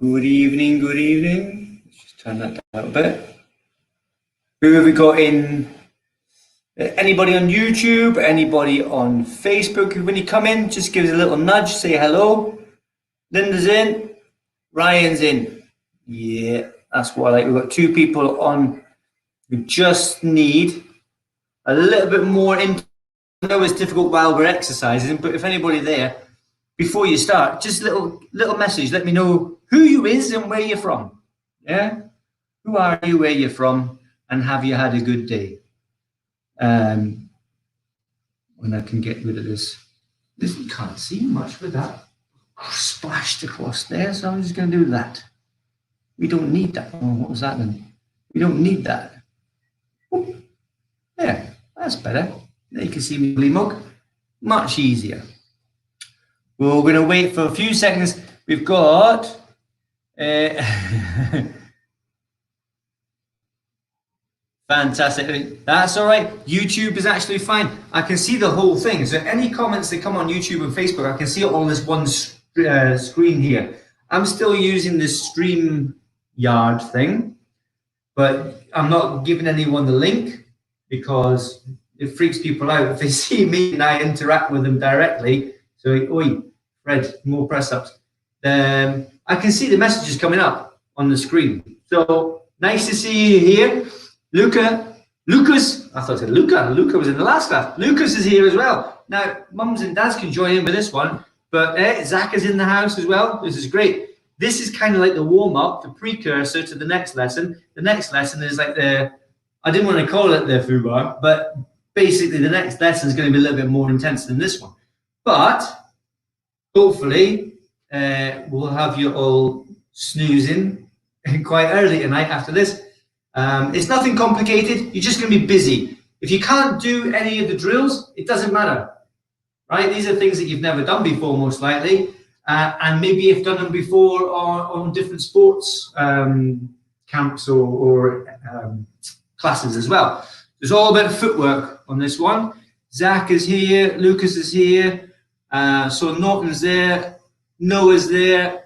Good evening, good evening. Let's just turn that down a bit. Who have we got in? Anybody on YouTube? Anybody on Facebook? When you come in, just give us a little nudge, say hello. Linda's in. Ryan's in. Yeah, that's what I like. We've got two people on. We just need a little bit more I know it's difficult while we're exercising, but if anybody there, before you start, just little message. Let me know who you is and where you're from. Yeah? Who are you, where you're from, and have you had a good day? When I can get rid of this. You can't see much with that. Splashed across there, so I'm just going to do that. We don't need that. Oh, what was that then? We don't need that. Oop. There, that's better. There you can see me really mug. Much easier. We're going to wait for a few seconds. We've got fantastic. That's all right. YouTube is actually fine. I can see the whole thing. So any comments that come on YouTube and Facebook, I can see it on this one screen here. I'm still using this StreamYard thing, but I'm not giving anyone the link because it freaks people out if they see me and I interact with them directly. So, oi, Fred, more press ups. I can see the messages coming up on the screen. So nice to see you here. Lucas, I thought I said Luca. Luca was in the last class. Lucas is here as well. Now, mums and dads can join in with this one, but Zach is in the house as well. This is great. This is kind of like the warm up, the precursor to the next lesson. The next lesson is like I didn't want to call it the FUBAR, but basically the next lesson is going to be a little bit more intense than this one. But hopefully, we'll have you all snoozing quite early tonight after this. It's nothing complicated. You're just going to be busy. If you can't do any of the drills, it doesn't matter, right? These are things that you've never done before, most likely, and maybe you've done them before on different sports camps or classes as well. There's all about footwork on this one. Zach is here. Lucas is here. So Norton's there. Noah's there.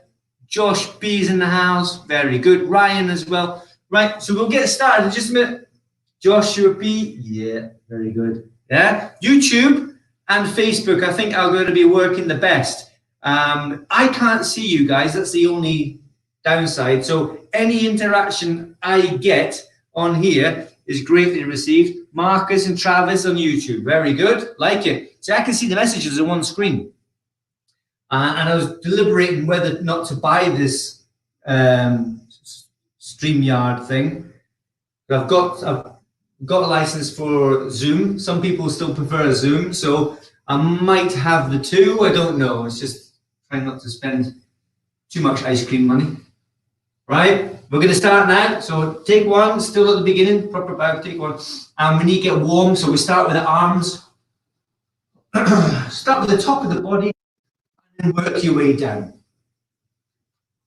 Josh B's in the house. Very good. Ryan as well. Right, so we'll get started in just a minute. Joshua B, yeah, very good. Yeah, YouTube and Facebook, I think are going to be working the best. I can't see you guys. That's the only downside. So any interaction I get on here is greatly received. Marcus and Travis on YouTube, very good. Like it. So I can see the messages on one screen. And I was deliberating whether or not to buy this StreamYard thing. I've got a license for Zoom. Some people still prefer Zoom, so I might have the two. I don't know. It's just trying not to spend too much ice cream money. Right? We're going to start now. So take one, still at the beginning, proper bow, take one. And we need to get warm, so we start with the arms. Start with the top of the body and work your way down.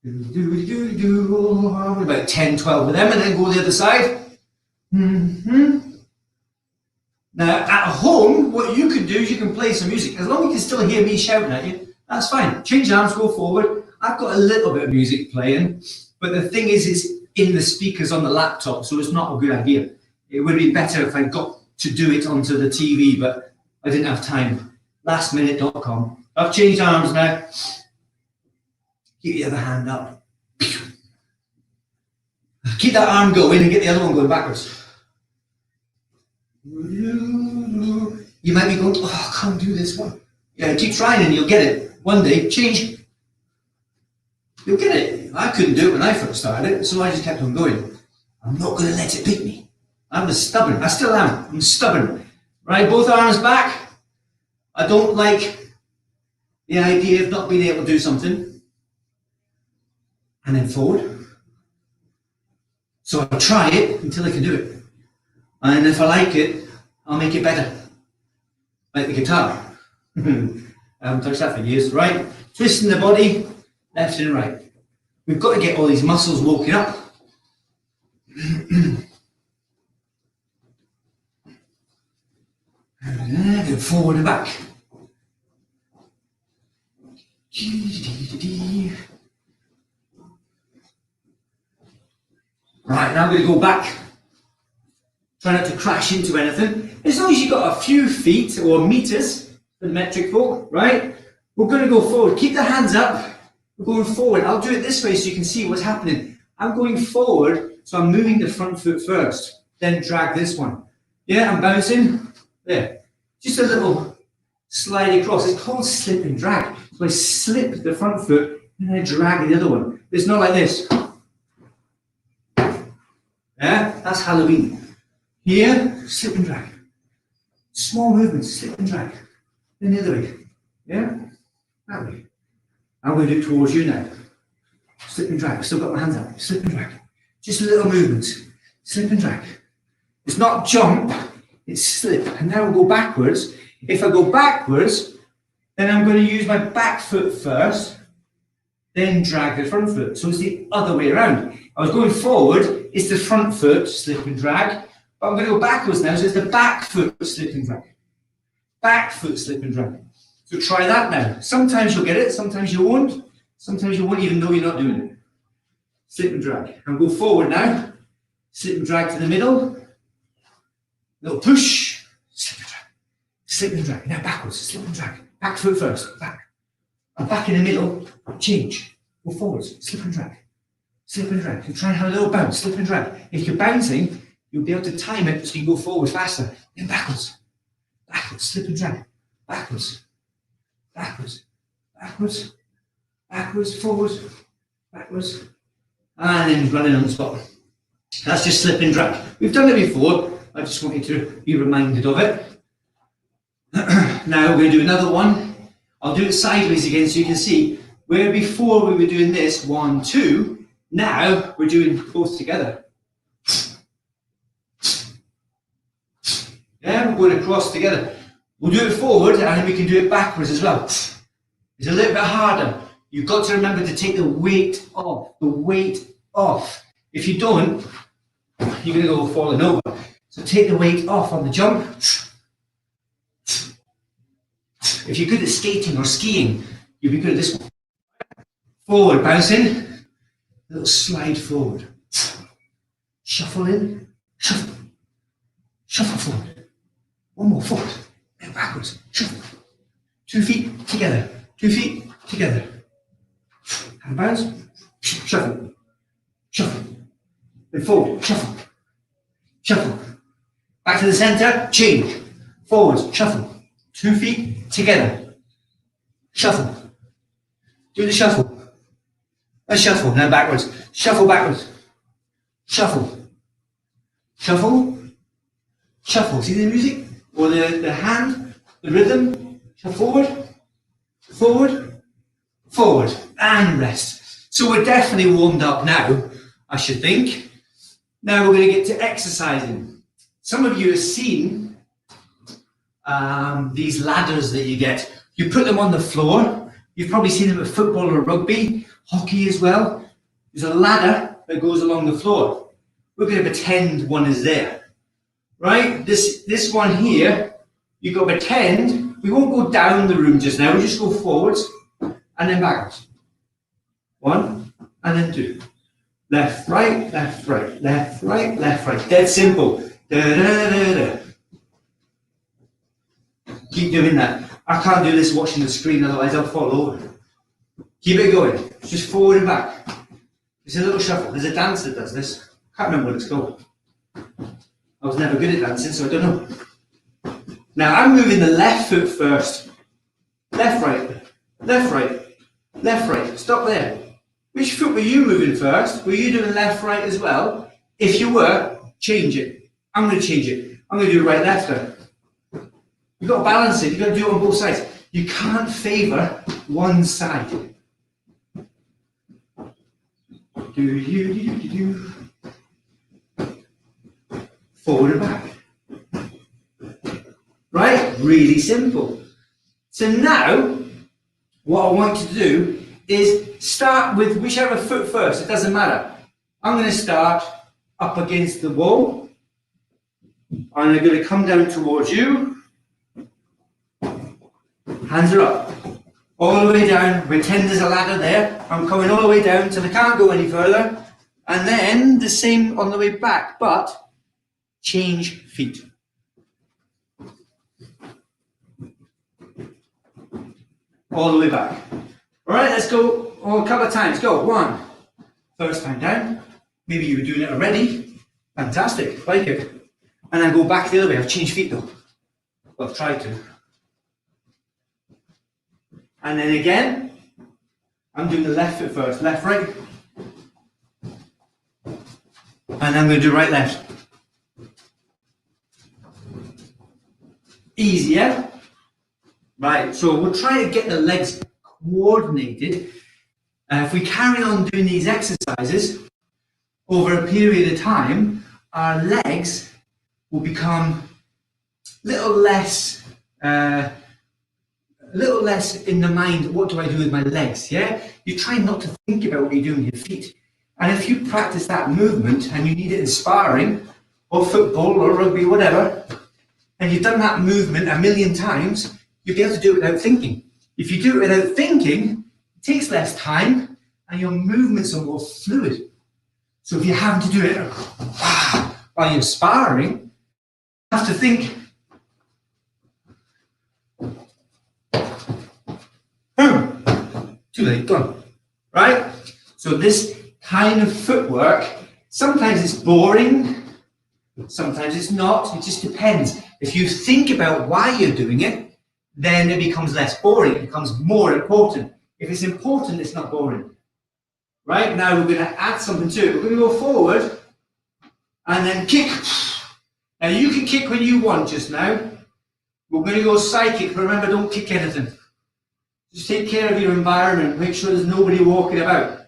About 10, 12 of them, and then go the other side. Now, at home, what you can do is you can play some music. As long as you can still hear me shouting at you, that's fine. Change arms, go forward. I've got a little bit of music playing, but the thing is, it's in the speakers on the laptop, so it's not a good idea. It would be better if I got to do it onto the TV, but I didn't have time. Lastminute.com. I've changed arms now. Keep the other hand up. Keep that arm going and get the other one going backwards. You might be going, oh, I can't do this one. Yeah, keep trying and you'll get it. One day, change. You'll get it. I couldn't do it when I first started it, so I just kept on going. I'm not going to let it beat me. I'm stubborn. I still am. I'm stubborn. Right, both arms back. I don't like the idea of not being able to do something. And then forward. So I'll try it until I can do it. And if I like it, I'll make it better. Like the guitar. I haven't touched that for years. Right? Twisting the body, left and right. We've got to get all these muscles woken up. And then forward and back. Alright, now I'm going to go back. Try not to crash into anything. As long as you've got a few feet or meters for the metric folk, right? We're going to go forward. Keep the hands up. We're going forward. I'll do it this way so you can see what's happening. I'm going forward, so I'm moving the front foot first. Then drag this one. Yeah, I'm bouncing. There. Just a little slide across. It's called slip and drag. So I slip the front foot and I drag the other one. It's not like this. Yeah, that's Halloween. Here, slip and drag. Small movements, slip and drag. Then the other way. Yeah? That way. I'm going to do it towards you now. Slip and drag. Still got my hands up. Slip and drag. Just little movements. Slip and drag. It's not jump, it's slip. And now we'll go backwards. If I go backwards, then I'm going to use my back foot first, then drag the front foot. So it's the other way around. I was going forward, it's the front foot, slip and drag. But I'm going to go backwards now, so it's the back foot, slip and drag. Back foot, slip and drag. So try that now. Sometimes you'll get it, sometimes you won't. Sometimes you won't even know you're not doing it. Slip and drag. And go forward now. Slip and drag to the middle. Little push. Slip and drag. Slip and drag. Now backwards. Slip and drag. Back foot first. Back. And back in the middle. Change. Go forwards. Slip and drag. Slip and drag. You try and have a little bounce. Slip and drag. If you're bouncing, you'll be able to time it so you can go forward faster. Then backwards. Backwards. Slip and drag. Backwards. Backwards. Backwards. Backwards. Forwards. Backwards. And then running on the spot. That's just slip and drag. We've done it before. I just want you to be reminded of it. Now we're going to do another one. I'll do it sideways again so you can see where before we were doing this, 1, 2, now we're doing both together. Yeah, we're going across together. We'll do it forward and then we can do it backwards as well. It's a little bit harder. You've got to remember to take the weight off. The weight off. If you don't, you're going to go falling over. So take the weight off on the jump. If you're good at skating or skiing, you'll be good at this one. Forward, bouncing. Little slide forward. Shuffle in. Shuffle. Shuffle forward. One more forward. Then backwards. Shuffle. 2 feet together. 2 feet together. And bounce. Shuffle. Shuffle. Then forward. Shuffle. Shuffle. Back to the center. Change. Forwards. Shuffle. 2 feet together. Shuffle. Do the shuffle. And shuffle. Now backwards. Shuffle backwards. Shuffle. Shuffle. Shuffle. See the music? Or the hand? The rhythm? Shuffle forward. Forward. Forward. And rest. So we're definitely warmed up now, I should think. Now we're going to get to exercising. Some of you have seen these ladders that you get. You put them on the floor. You've probably seen them at football or rugby, hockey as well. There's a ladder that goes along the floor. We're going to pretend one is there, right? This one here, you've got to pretend. We won't go down the room just now. We'll just go forwards and then backwards. 1 and then 2. Left, right, left, right, left, right, left, right. Dead simple. Da, da, da, da. Keep doing that. I can't do this watching the screen, otherwise I'll fall over. Keep it going. Just forward and back. It's a little shuffle. There's a dance that does this. I can't remember what it's called. I was never good at dancing, so I don't know. Now I'm moving the left foot first. Left, right, left, right, left, right. Stop there. Which foot were you moving first? Were you doing left, right as well? If you were, change it. I'm going to change it. I'm going to do right, left now. You've got to balance it. You've got to do it on both sides. You can't favour one side. Forward and back. Right? Really simple. So now, what I want you to do is start with whichever foot first. It doesn't matter. I'm going to start up against the wall. And I'm going to come down towards you. Hands are up. All the way down. Pretend there's a ladder there. I'm coming all the way down till I can't go any further. And then the same on the way back, but change feet. All the way back. All right, let's go a couple of times. Go, 1. First time down. Maybe you were doing it already. Fantastic, like it. And then go back the other way. I've changed feet though. Well, I've tried to. And then again, I'm doing the left foot first. Left, right. And I'm going to do right, left. Easy, yeah? Right, so we'll try to get the legs coordinated. If we carry on doing these exercises over a period of time, our legs will become a little less in the mind, what do I do with my legs, yeah? You try not to think about what you do with your feet. And if you practice that movement and you need it in sparring, or football, or rugby, whatever, and you've done that movement a million times, you'll be able to do it without thinking. If you do it without thinking, it takes less time, and your movements are more fluid. So if you're having to do it while you're sparring, you have to think, too late, done. Right? So this kind of footwork, sometimes it's boring, sometimes it's not, it just depends. If you think about why you're doing it, then it becomes less boring, it becomes more important. If it's important, it's not boring. Right, now we're going to add something to it. We're going to go forward and then kick. Now you can kick when you want just now. We're going to go side kick, but remember, don't kick anything. Just take care of your environment, make sure there's nobody walking about.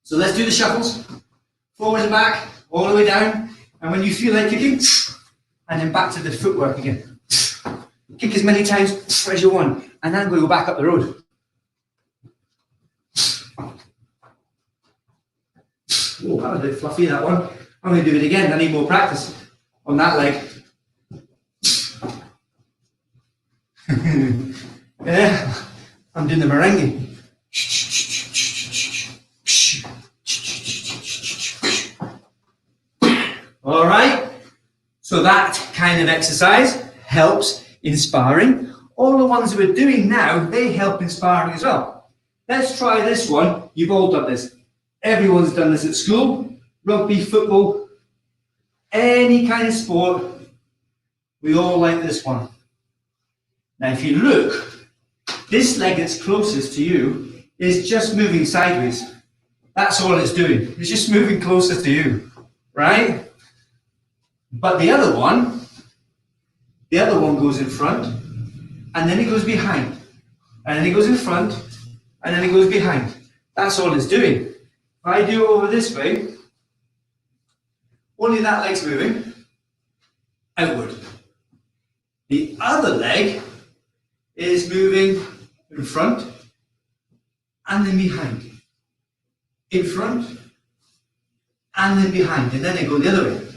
So let's do the shuffles. Forward and back, all the way down. And when you feel like kicking, and then back to the footwork again. Kick as many times as you want. And then we'll go back up the road. Oh, that was a bit fluffy, that one. I'm going to do it again. I need more practice on that leg. Yeah, I'm doing the merengue. All right, so that kind of exercise helps in sparring. All the ones we're doing now, they help in sparring as well. Let's try this one. You've all done this. Everyone's done this at school, rugby, football, any kind of sport. We all like this one. Now, if you look, this leg that's closest to you is just moving sideways. That's all it's doing. It's just moving closer to you, right? But the other one goes in front, and then it goes behind, and then it goes in front, and then it goes behind. That's all it's doing. If I do it over this way, only that leg's moving outward. The other leg is moving in front and then behind. In front and then behind. And then they go the other way.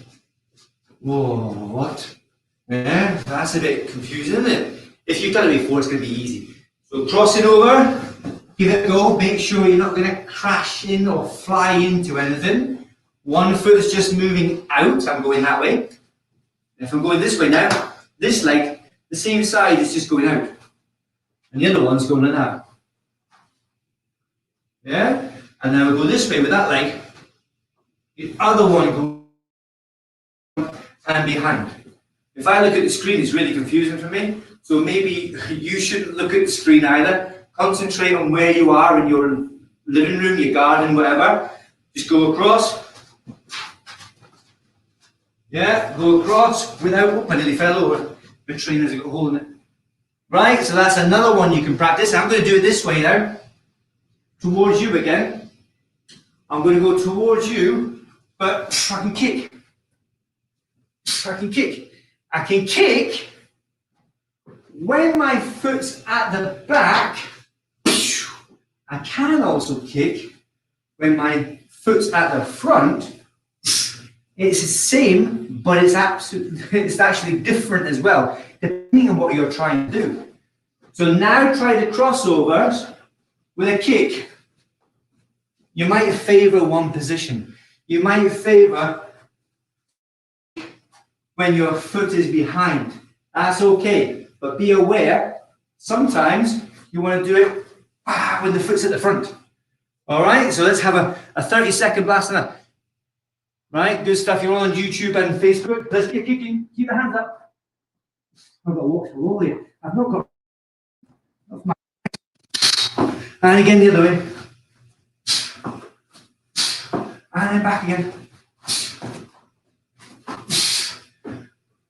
Whoa, what? Yeah, that's a bit confusing, isn't it? If you've done it before, it's going to be easy. So crossing over, give it a go. Make sure you're not going to crash in or fly into anything. One foot is just moving out. I'm going that way. If I'm going this way now, this leg, the same side is just going out. And the other one's going like that. Yeah? And then we'll go this way with that leg. The other one goes and behind. If I look at the screen, it's really confusing for me. So maybe you shouldn't look at the screen either. Concentrate on where you are in your living room, your garden, whatever. Just go across. Yeah, go across without, oh, I nearly fell over. The trainers have got a hole in it. Right, so that's another one you can practice. I'm going to do it this way now. Towards you again. I'm going to go towards you, but I can kick. I can kick. I can kick when my foot's at the back. I can also kick when my foot's at the front. It's the same, but it's actually different as well, depending on what you're trying to do. So now try the crossovers with a kick. You might favor one position. you might favor when your foot is behind. That's okay, but be aware, sometimes you want to do it when the foot's at the front. All right, so let's have a 30-second blast on that. Right, good stuff. You're on YouTube and Facebook. Let's keep the hands up. I've got to walk slowly. I've not got. And again the other way. And then back again.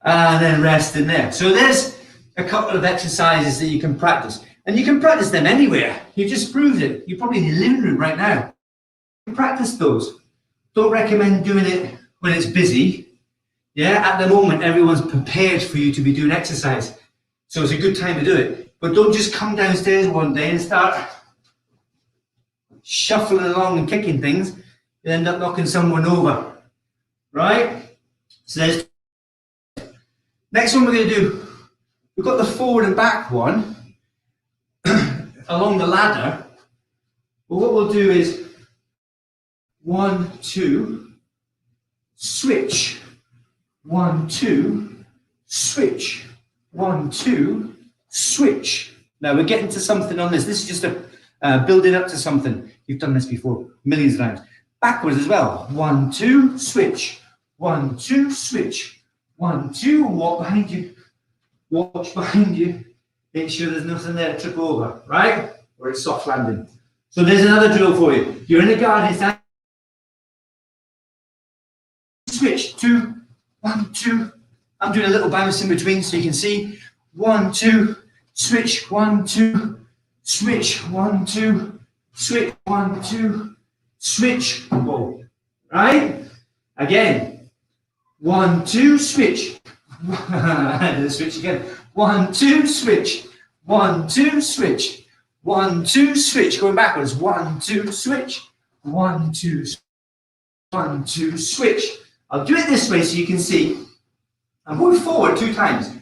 And then rest in there. So there's a couple of exercises that you can practice. And you can practice them anywhere. You just proved it. You're probably in your living room right now. You can practice those. Don't recommend doing it when it's busy. Yeah, at the moment, everyone's prepared for you to be doing exercise. So it's a good time to do it. But don't just come downstairs one day and start shuffling along and kicking things. You end up knocking someone over. Right? So there's next one we're going to do, we've got the forward and back one along the ladder. But what we'll do is 1, 2, switch. 1, 2, switch. 1, 2, switch. Now we're getting to something on this. This is just a building up to something. You've done this before millions of times. Backwards as well. 1, 2, switch. 1, 2, switch. 1, 2, walk behind you. Watch behind you. Make sure there's nothing there to trip over, right? Or it's soft landing. So there's another drill for you. You're in a garden stand. Switch. 2, 1, 2. I'm doing a little bounce in between so you can see. 1, 2, switch. 1, 2, switch. 1, 2, switch. 1, 2, switch. Whoa. Right? Again. 1, 2, switch. Switch again. 1, 2, switch. 1, 2, switch. 1, 2, switch. Going backwards. 1, 2, switch. 1, 2, 1, 2, switch. I'll do it this way so you can see. I'm going forward 2 times.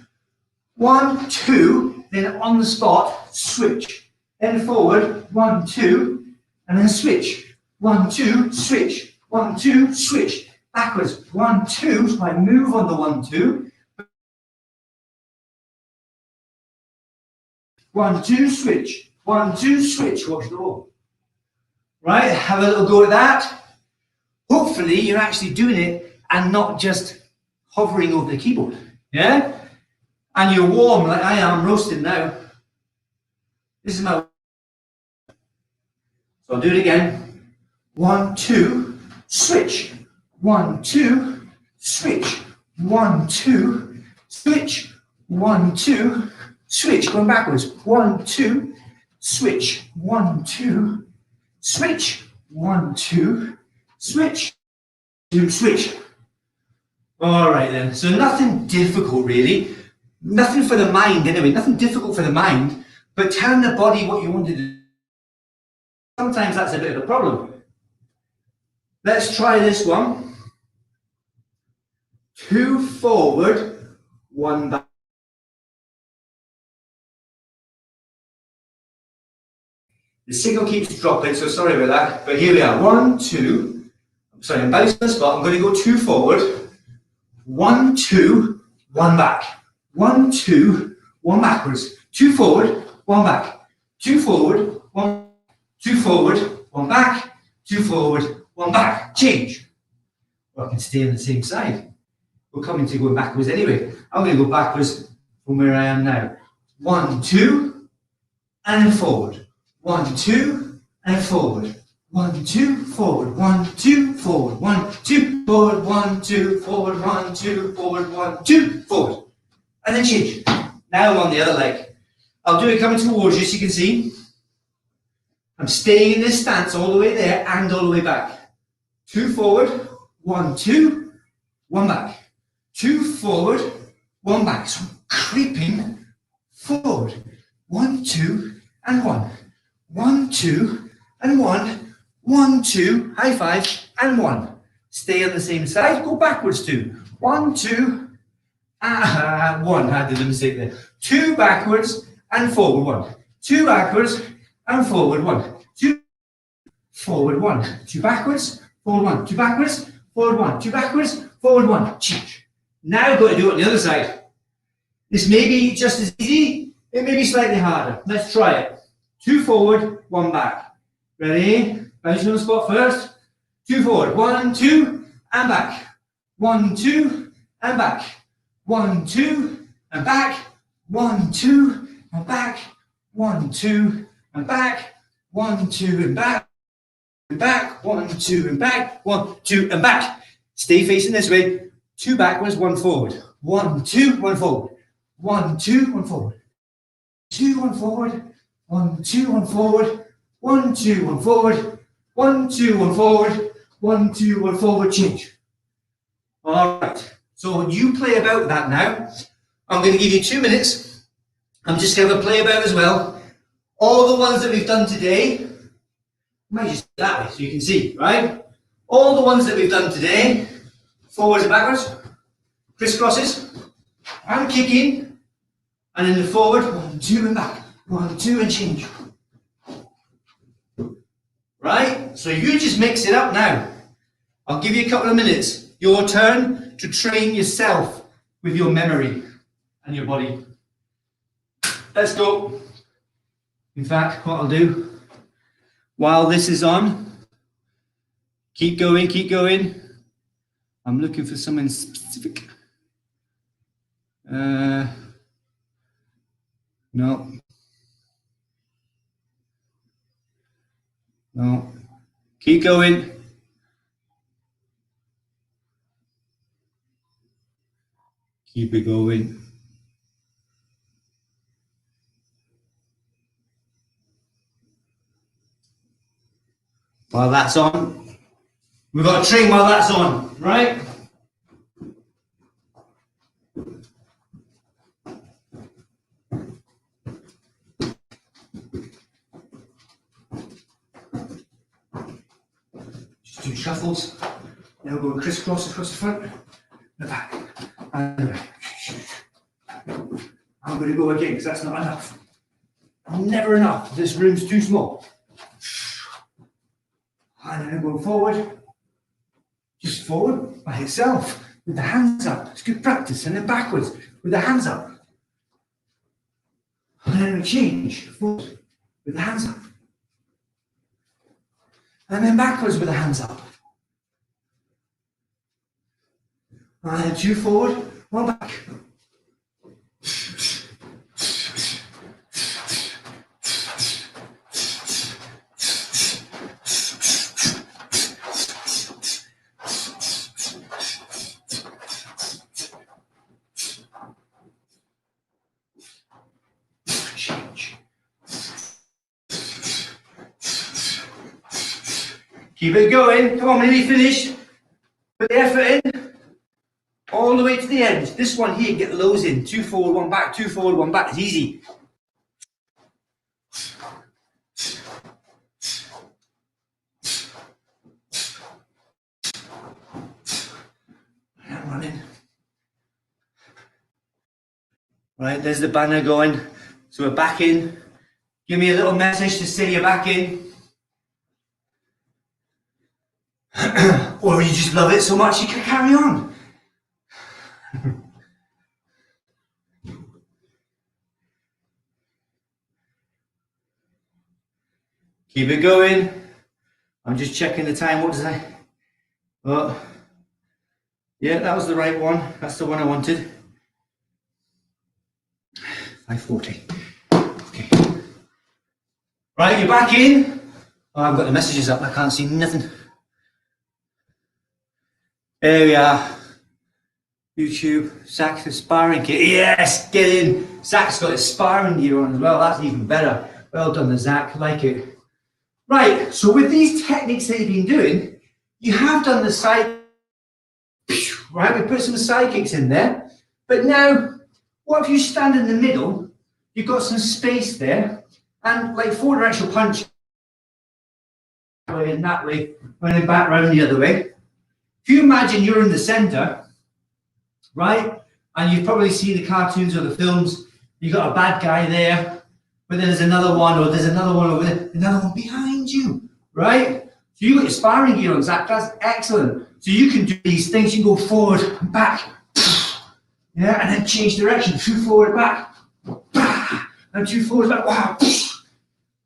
1, 2, then on the spot, switch. Then forward, 1, 2, and then switch. 1, 2, switch. 1, 2, switch. Backwards. 1, 2, so I move on the 1, 2. 1, 2, switch. 1, 2, switch. Watch the roll. Right, have a little go at that. Hopefully you're actually doing it and not just hovering over the keyboard. Yeah? And you're warm like I am, roasting now. This is my. So I'll do it again. 1, 2, switch. 1, 2, switch. 1, 2, switch. 1, 2, switch. Going backwards. 1, 2, switch. 1, 2, switch. 1, 2, switch. 2, switch. All right then. So nothing difficult really. Nothing for the mind anyway. Nothing difficult for the mind. But telling the body what you want to do. Sometimes that's a bit of a problem. Let's try this one. 2 forward, 1 back. The signal keeps dropping, so sorry about that. But here we are. 1, 2. Sorry, I'm bouncing the spot. I'm going to go 2 forward. 1, 2, 1 back. 1, 2, 1 backwards. 2 forward, 1 back. 2 forward, 1. 2 forward, 1 back. 2 forward, 1 back. Change. Or I can stay on the same side. We're coming to going backwards anyway. I'm going to go backwards from where I am now. 1, 2, and then forward. 1, 2, and forward. 1, 2, forward. 1, 2, forward. 1, 2, forward. 1, 2, forward. 1, 2, forward. 1, 2, forward. And then change. Now I'm on the other leg. I'll do it coming towards you so you can see. I'm staying in this stance all the way there and all the way back. 2 forward. 1, 2, 1 back. 2 forward. 1 back. So I'm creeping forward. 1, 2, and 1. 1, 2, and 1. 1, 2, high 5, and 1. Stay on the same side, go backwards 2. 1, 2, and 1. I did a mistake there. 2 backwards and forward 1. 2 backwards and forward 1. 2 forward 1. 2 backwards, forward 1. 2 backwards, forward 1, 2 backwards, forward 1, change. Now got to do it on the other side. This may be just as easy, it may be slightly harder. Let's try it. 2 forward, 1 back. Ready? Bouncing on the spot first. 2 forward, 1, 2, and back. 1, 2, and back. 1, 2, and back. 1, 2, and back. 1, 2, and back. 1, 2, and back. And back. 1, 2, and back. 1, 2, and back. Stay facing this way. 2 backwards, 1 forward. 1, 2, 1 forward. 1, 2, 1 forward. 2, 1 forward. 1, 2, 1 forward. 1, 2, 1 forward. 1, 2, 1 forward. 1, 2, 1 forward. Change. All right. So you play about that now. I'm going to give you 2 minutes. I'm just going to play about as well. All the ones that we've done today. I might just do that way so you can see, right? All the ones that we've done today. Forwards and backwards. Crisscrosses. And kicking. And in the forward. 1, 2 and back. 1, 2 and change. Right? So you just mix it up now. I'll give you a couple of minutes. Your turn to train yourself with your memory and your body. Let's go. In fact, what I'll do, while this is on, keep going, keep going. I'm looking for something specific. No. No. Keep going. Keep it going. While that's on, we've got to train while that's on, right? Just do shuffles. Now we're going crisscross across the front, the back, and the back. I'm going to go again because that's not enough. Never enough. This room's too small. And then I'm going forward. Just forward by itself with the hands up. It's good practice. And then backwards with the hands up. And then we change forward with the hands up. And then backwards with the hands up. And then 2 forward, 1 back. Keep it going. Come on, nearly finished. Put the effort in. All the way to the end. This one here, get the lows in. 2 forward, 1 back. 2 forward, 1 back. It's easy. I'm running. Right, there's the banner going. So we're back in. Give me a little message to say you're back in. Or you just love it so much you can carry on. Keep it going. I'm just checking the time. What does I? Oh, yeah, that was the right one. That's the one I wanted. 5:40. Okay. Right, you're back in. Oh, I've got the messages up. I can't see nothing. There we are. YouTube, Zach, the sparring kit. Yes, get in. Zach's got his sparring gear on as well. That's even better. Well done, Zach. Like it. Right. So with these techniques that you've been doing, you have done the side. Right. We put some side kicks in there. But now, what if you stand in the middle? You've got some space there, and like forward directional punch. That way and that way, running back round the other way. If you imagine you're in the center, right, and you probably see the cartoons or the films, you've got a bad guy there, but then there's another one, or there's another one over there, another one behind you, right? So you got your sparring gear on, Zach. That's excellent. So you can do these things. You can go forward and back. Yeah, and then change direction. 2 forward, back. And 2 forward, back. Wow.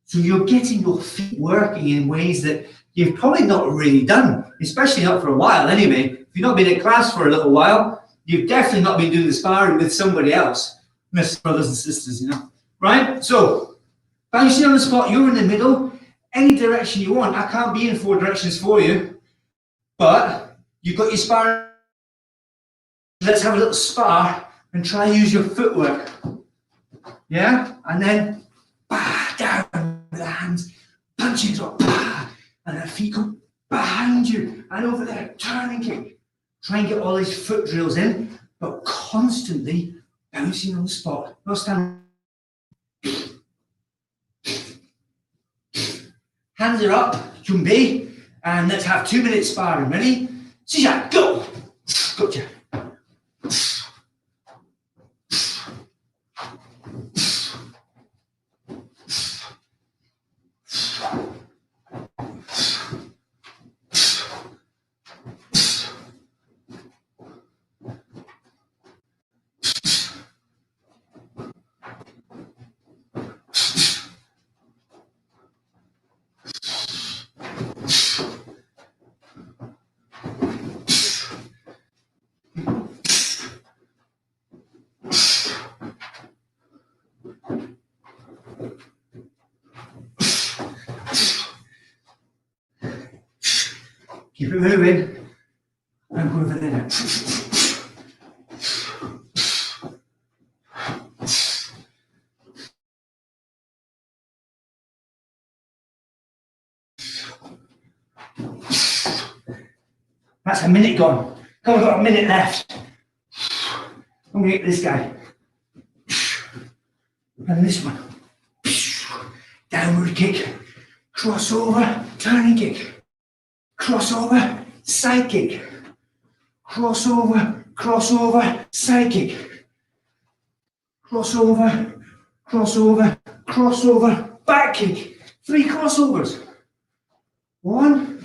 So you're getting your feet working in ways that you've probably not really done, especially not for a while anyway. If you've not been in class for a little while, you've definitely not been doing the sparring with somebody else. Miss brothers and sisters, you know. Right? So, bouncing on the spot, you're in the middle, any direction you want. I can't be in 4 directions for you, but you've got your sparring. Let's have a little spar and try and use your footwork. Yeah? And then, down with the hands, punching up, and the feet go behind you, and over there, turning kick. Try and get all these foot drills in, but constantly bouncing on the spot. No stand. Hands are up, Jumbe, and let's have 2 minutes sparring. Ready? Sisha, go! Gotcha. Keep it moving. And go over there. That's a minute gone. Come on, we've got a minute left. I'm going to get this guy. And this one. Downward kick. Crossover. Turning kick. Crossover. Side kick. Crossover. Crossover. Side kick. Crossover. Crossover. Crossover. Back kick. 3 crossovers. 1,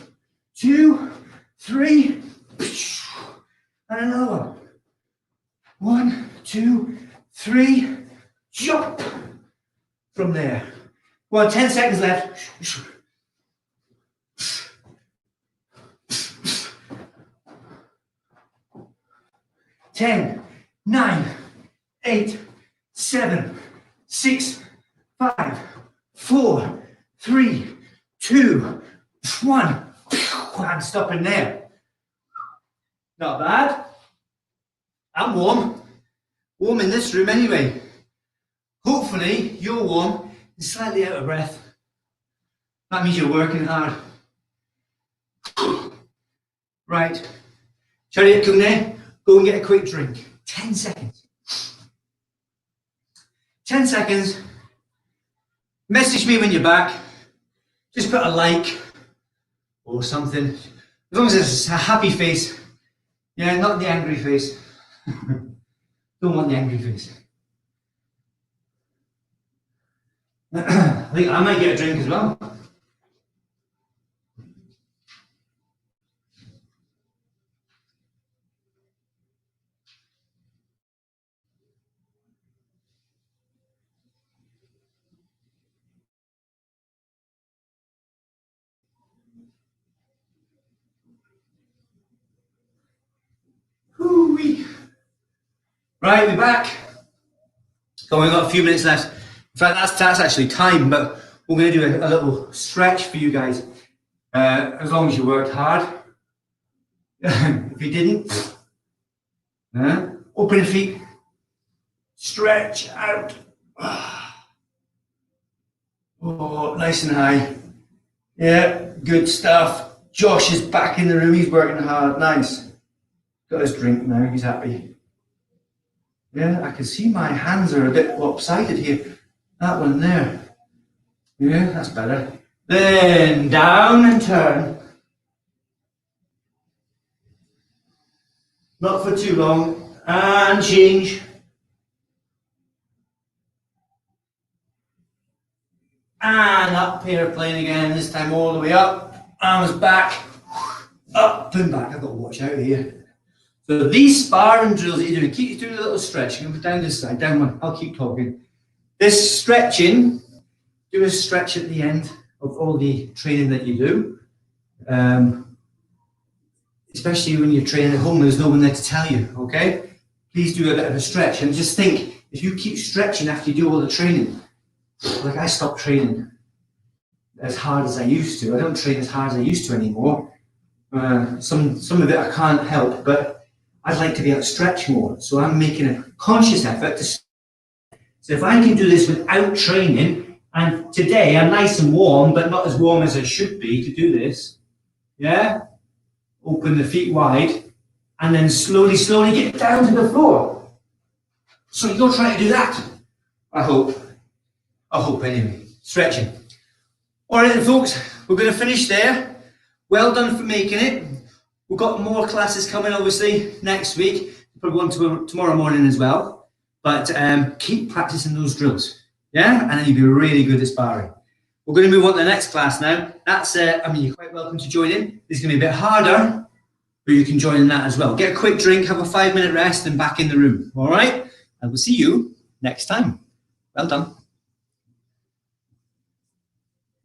2, 3. And another one. 1, 2, 3. Jump from there. Well, 10 seconds left. 10, 9, 8, 7, 6, 5, 4, 3, 2, 1. And stopping there. Not bad. I'm warm. Warm in this room anyway. Hopefully you're warm and slightly out of breath. That means you're working hard. Right. Chariot Kune, go and get a quick drink. 10 seconds. 10 seconds. Message me when you're back. Just put a like or something. As long as it's a happy face. Yeah, not the angry face. Don't want the angry face. I think I might get a drink as well. Hoo-wee. Right, we're back. So we've got a few minutes left. In fact, that's actually time, but we're going to do a little stretch for you guys. As long as you worked hard. If you didn't, open your feet, stretch out. Oh, nice and high. Yeah, good stuff. Josh is back in the room. He's working hard. Nice. Got his drink now. He's happy. Yeah, I can see my hands are a bit lopsided here. That one there. Yeah, that's better. Then down and turn. Not for too long. And change. And up airplane again, this time all the way up. arms back, up and back. I've got to watch out here. So these sparring drills that you're doing, keep doing a little stretch. You're going to go down this side, down one. I'll keep talking. This stretching, do a stretch at the end of all the training that you do. Especially when you're training at home, there's no one there to tell you, okay? Please do a bit of a stretch and just think, if you keep stretching after you do all the training, like I stopped training as hard as I used to. I don't train as hard as I used to anymore. Some of it I can't help, but I'd like to be able to stretch more. So I'm making a conscious effort to. So if I can do this without training, and today I'm nice and warm, but not as warm as I should be to do this, yeah? Open the feet wide, and then slowly get down to the floor. So you're trying to do that. I hope anyway. Stretching. All right then folks, we're going to finish there. Well done for making it. We've got more classes coming obviously next week. Probably one tomorrow morning as well. But keep practicing those drills. Yeah? And then you'll be really good at sparring. We're going to move on to the next class now. That's, you're quite welcome to join in. It's going to be a bit harder, but you can join in that as well. Get a quick drink, have a 5-minute rest, and back in the room. All right? And we'll see you next time. Well done.